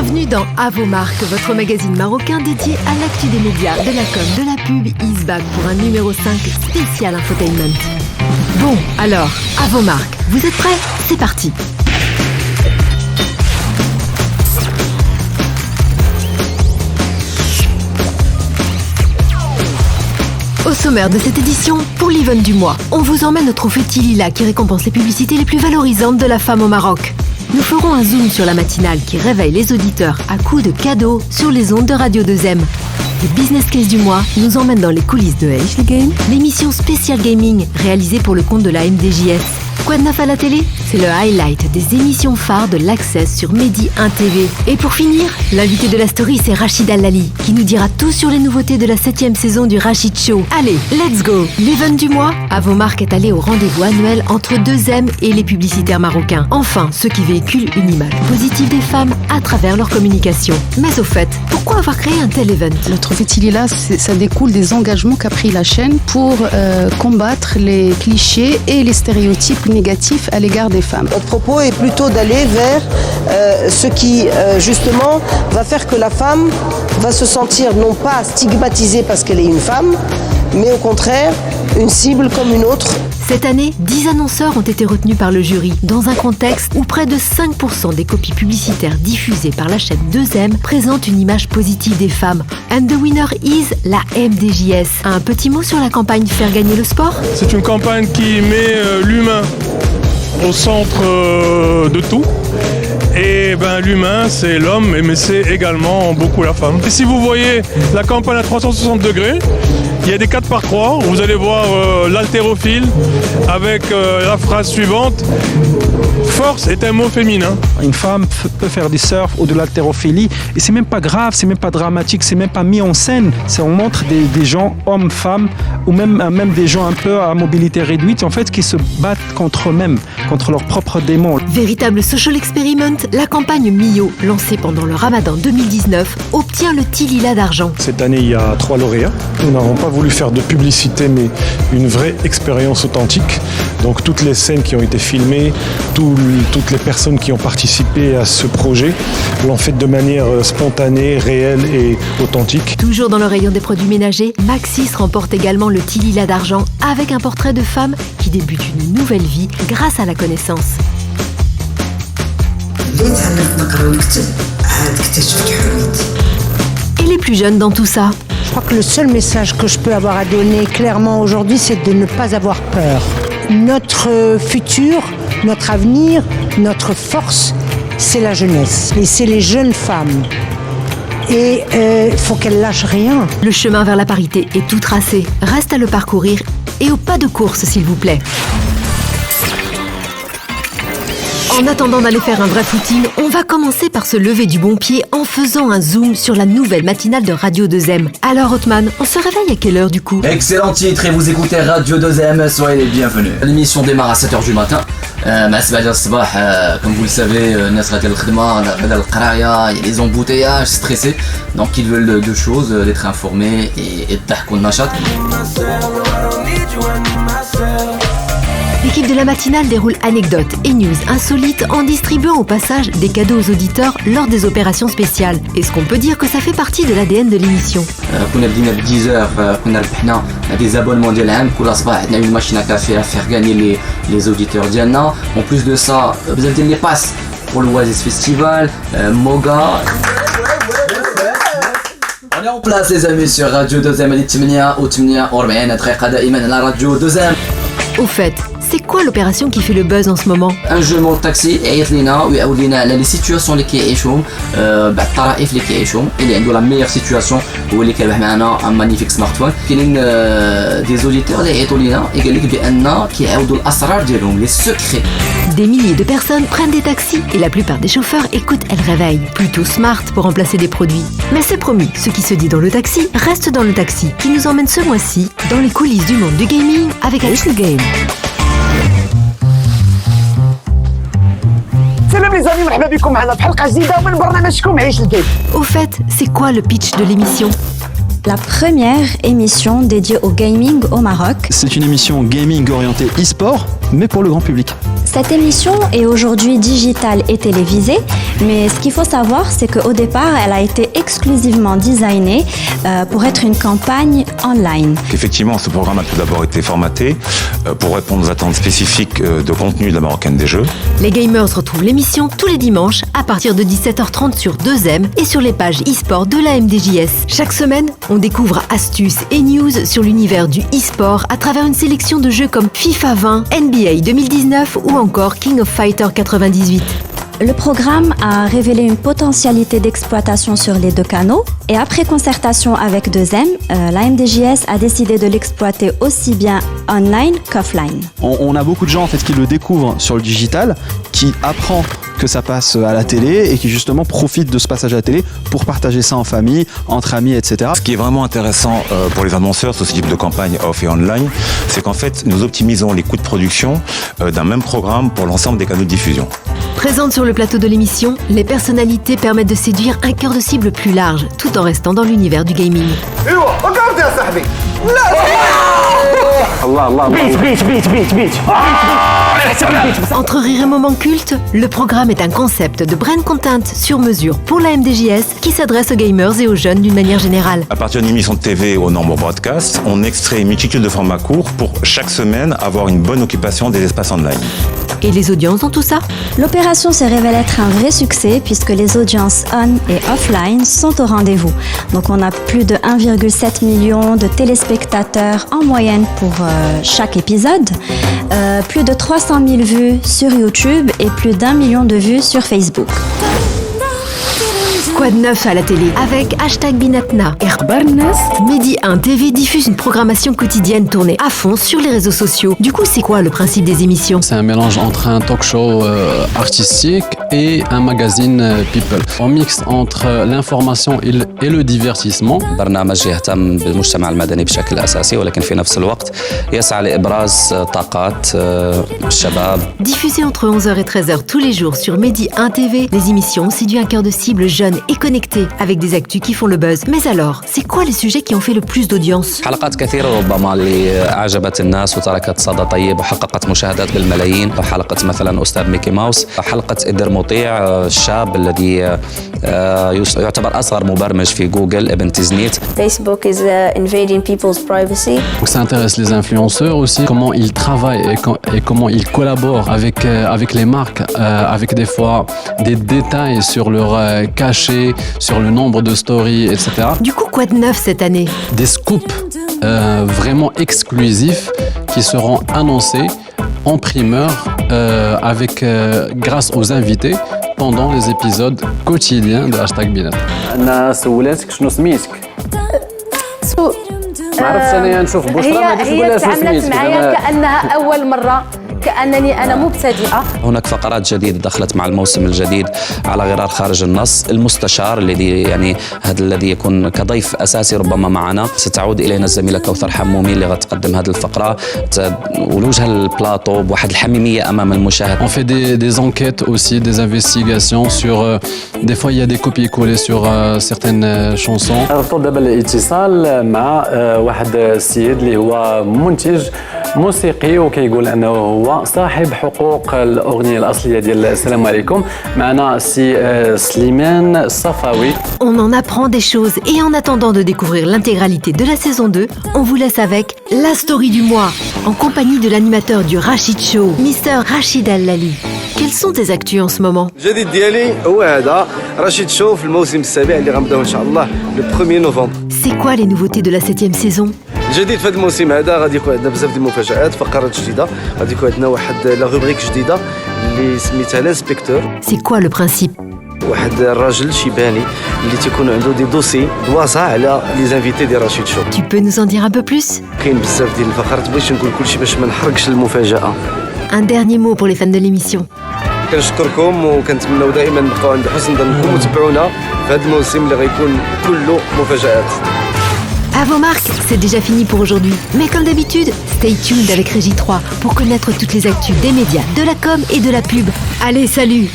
Bienvenue dans À vos marques, votre magazine marocain dédié à l'actu des médias, de la com, de la pub, is back pour un numéro 5 spécial infotainment. Bon, alors, à vos marques, vous êtes prêts? C'est parti! Au sommaire de cette édition, pour l'event du mois, on vous emmène au trophée Tilila qui récompense les publicités les plus valorisantes de la femme au Maroc. Nous ferons un zoom sur la matinale qui réveille les auditeurs à coups de cadeaux sur les ondes de Radio 2M. Le business case du mois nous emmène dans les coulisses de Aïch le Game, l'émission spéciale gaming réalisée pour le compte de la MDJS. Quoi de neuf à la télé? C'est le highlight des émissions phares de l'Access sur Medi 1 TV. Et pour finir, l'invité de la story, c'est Rachid Allali, qui nous dira tout sur les nouveautés de la 7e saison du Rachid Show. Allez, let's go! L'event du mois, À vos marques est allé au rendez-vous annuel entre 2M et les publicitaires marocains. Enfin, ceux qui véhiculent une image positive des femmes à travers leur communication. Mais au fait, pourquoi avoir créé un tel event? Le trophée Tilila, ça découle des engagements qu'a pris la chaîne pour combattre les clichés et les stéréotypes négatifs à l'égard des femmes. Notre propos est plutôt d'aller vers ce qui, justement, va faire que la femme va se sentir non pas stigmatisée parce qu'elle est une femme, mais au contraire, une cible comme une autre. Cette année, 10 annonceurs ont été retenus par le jury, dans un contexte où près de 5% des copies publicitaires diffusées par la chaîne 2M présentent une image positive des femmes. And the winner is la MDJS. Un petit mot sur la campagne Faire gagner le sport? C'est une campagne qui met l'humain au centre de tout. Et l'humain, c'est l'homme, mais c'est également beaucoup la femme. Et si vous voyez la campagne à 360 degrés, il y a des 4x3, vous allez voir l'haltérophile avec la phrase suivante: force est un mot féminin. Une femme peut faire du surf ou de l'haltérophilie et c'est même pas grave, c'est même pas dramatique, c'est même pas mis en scène. On montre des gens, hommes, femmes, ou même des gens un peu à mobilité réduite, en fait, qui se battent contre eux-mêmes, contre leurs propres démons. Véritable social experiment, la campagne Mio, lancée pendant le Ramadan 2019, obtient le Tilila d'argent. Cette année, il y a 3 lauréats. Nous n'avons pas voulu faire de publicité, mais une vraie expérience authentique. Donc toutes les scènes qui ont été filmées, toutes les personnes qui ont participé à ce projet l'ont fait de manière spontanée, réelle et authentique. Toujours dans le rayon des produits ménagers, Maxis remporte également le Tilila d'argent avec un portrait de femme qui débute une nouvelle vie grâce à la connaissance. Et les plus jeunes dans tout ça? Je crois que le seul message que je peux avoir à donner clairement aujourd'hui, c'est de ne pas avoir peur. Notre futur, notre avenir, notre force, c'est la jeunesse. Et c'est les jeunes femmes. Et il faut qu'elles lâchent rien. Le chemin vers la parité est tout tracé. Reste à le parcourir et au pas de course, s'il vous plaît. En attendant d'aller faire un vrai footing, on va commencer par se lever du bon pied en faisant un zoom sur la nouvelle matinale de Radio 2M. Alors Othman, on se réveille à quelle heure du coup? Excellent titre et vous écoutez Radio 2M, soyez les bienvenus. L'émission démarre à 7h du matin. Comme vous le savez, il y a des embouteillages stressés, donc ils veulent deux choses, d'être informés et de nachat. L'équipe de la matinale déroule anecdotes et news insolites en distribuant au passage des cadeaux aux auditeurs lors des opérations spéciales. Est-ce qu'on peut dire que ça fait partie de l'ADN de l'émission? On a 10h, on a des abonnements de l'âme, on a une machine à café à faire gagner les auditeurs d'Yanna. En plus de ça, vous avez des passes pour le Oasis Festival, Moga. On est en place les amis sur Radio 2M à Radio 2M. Au fait, c'est quoi l'opération qui fait le buzz en ce moment? Un jeu mot taxi يعيط لينا ويعاود لينا على لي سيتوياسيون اللي كيعيشهم بعد الطرائف اللي كيعيشهم اللي عنده لا ميور سيتوياسيون هو اللي كيربح معنا ان مانيفيك سمارت فون. كاينين دي زوديتور اللي يعيطوا لينا يقول لك بان كيعاودوا الاسرار ديالهم لي سكري. Des milliers de personnes prennent des taxis et la plupart des chauffeurs écoutent Elle Réveille. Plutôt smart pour remplacer des produits. Mais c'est promis, ce qui se dit dans le taxi reste dans le taxi, qui nous emmène ce mois-ci dans les coulisses du monde du gaming avec Aïch le Game. Salam les amis, مرحبا بكم معنا في حلقة جديدة من برنامجكم عيش الجيم. Au fait, c'est quoi le pitch de l'émission? La première émission dédiée au gaming au Maroc. C'est une émission gaming orientée e-sport, mais pour le grand public. Cette émission est aujourd'hui digitale et télévisée, mais ce qu'il faut savoir, c'est qu'au départ, elle a été exclusivement designée pour être une campagne online. Effectivement, ce programme a tout d'abord été formaté pour répondre aux attentes spécifiques de contenu de la Marocaine des Jeux. Les gamers retrouvent l'émission tous les dimanches à partir de 17h30 sur 2M et sur les pages e-sport de la MDJS. Chaque semaine, on découvre astuces et news sur l'univers du e-sport à travers une sélection de jeux comme FIFA 20, NBA 2019 ou encore King of Fighter 98. Le programme a révélé une potentialité d'exploitation sur les deux canaux et après concertation avec 2M, la MDJS a décidé de l'exploiter aussi bien online qu'offline. On a beaucoup de gens en fait qui le découvrent sur le digital, qui apprend que ça passe à la télé et qui justement profitent de ce passage à la télé pour partager ça en famille, entre amis, etc. Ce qui est vraiment intéressant pour les annonceurs sur ce type de campagne off et online, c'est qu'en fait, nous optimisons les coûts de production d'un même programme pour l'ensemble des canaux de diffusion. Présentes sur le plateau de l'émission, les personnalités permettent de séduire un cœur de cible plus large, tout en restant dans l'univers du gaming. Entre rire et moments cultes, le programme est un concept de brand content sur mesure pour la MDJS qui s'adresse aux gamers et aux jeunes d'une manière générale. À partir d'une émission de TV au nombre broadcast, on extrait une multitude de formats courts pour chaque semaine avoir une bonne occupation des espaces online. Et les audiences dans tout ça? L'opération se révèle être un vrai succès puisque les audiences on et offline sont au rendez-vous. Donc on a plus de 1,7 million de téléspectateurs en moyenne pour chaque épisode, plus de 300 000 vues sur YouTube et plus d'1 million de vues sur Facebook. Quoi de neuf à la télé? Avec #Binatna et Medi 1 TV diffuse une programmation quotidienne tournée à fond sur les réseaux sociaux. Du coup, c'est quoi le principe des émissions? C'est un mélange entre un talk show artistique et un magazine People. On mixe entre l'information et le divertissement. برنامج يهتم بالمجتمع المدني بشكل أساسي ولكن في نفس الوقت يسعى لإبراز طاقات الشباب. Diffusé entre 11h et 13h tous les jours sur Medi 1 TV, les émissions ont séduit un cœur de cible jeune et connecté avec des actus qui font le buzz. Mais alors, c'est quoi les sujets qui ont fait le plus d'audience? حلقات كثيرة ربما اللي أعجبت الناس وتركت صدى طيب وحققت مشاهدات بالملايين. حلقة مثلا أستاذ ميكي ماوس، حلقة إدر مطيع الشاب الذي يعتبر أصغر مبرمج في جوجل ابن تزنيت. Facebook is invading people's privacy. Donc ça intéresse les influenceurs aussi, comment ils travaillent et comment ils collaborent avec les marques, avec des fois des détails sur leur cachet, sur le nombre de stories, etc. Du coup, quoi de neuf cette année? Des scoops vraiment exclusifs qui seront annoncés en primeur grâce aux invités pendant les épisodes quotidiens de #Binat. أنا سولتك شنو سميتك؟ ما عرفتش أنا نشوف بشرى ما غاديش نقول لها شنو سميتك. هي تعاملت معايا كأنها أول مرة، كأنني أنا مبتدئة. هناك فقرات جديدة دخلت مع الموسم الجديد على غرار خارج النص. المستشار الذي يعني هذا الذي يكون كضيف أساسي ربما معنا. ستعود إلينا الزميلة كوثر حمومي اللي غتقدم هذه الفقرة ولوجها البلاطو بواحد الحميمية أمام المشاهد. On fait des enquêtes aussi, des investigations sur des fois il y a des copier-coller sur certaines chansons. ربطوا دابا الاتصال مع واحد السيد اللي هو منتج موسيقي وكيقول انه هو صاحب حقوق الاغنيه الاصليه ديال السلام عليكم. معنا السي سليمان الصفاوي. On en apprend des choses et en attendant de découvrir l'intégralité de la saison 2, on vous laisse avec la story du mois en compagnie de l'animateur du Rachid Show, Mr Rachid Al-Lali. Quelles sont tes actus en ce moment? الجديد ديالي هو هذا رشيد شو في الموسم السابع اللي غنبداو ان شاء الله le 1er نوفمبر. C'est quoi les nouveautés de la 7e saison? الجديد في هذا الموسم هذا غادي يكون عندنا بزاف ديال المفاجآت، فقرات جديده، غادي يكون عندنا واحد لا روبريك جديده اللي سميتها لانسبكتور. C'est quoi le principe? واحد الراجل شيباني اللي تيكون عنده دي دوسي دوازا على لي زانفيتي ديال رشيد شو. Tu peux nous en dire un peu plus? كاين بزاف ديال الفقرات، بغيتش نقول كلشي باش ما نحرقش المفاجأة. Un dernier mot pour les fans de l'émission. كنشكركم وكنتمناو دائما نبقاو عند حسن ظنكم وتبعونا في هذا الموسم اللي غيكون كله مفاجآت. À vos marques, c'est déjà fini pour aujourd'hui. Mais comme d'habitude, stay tuned avec Régie 3 pour connaître toutes les actus des médias, de la com et de la pub. Allez, salut!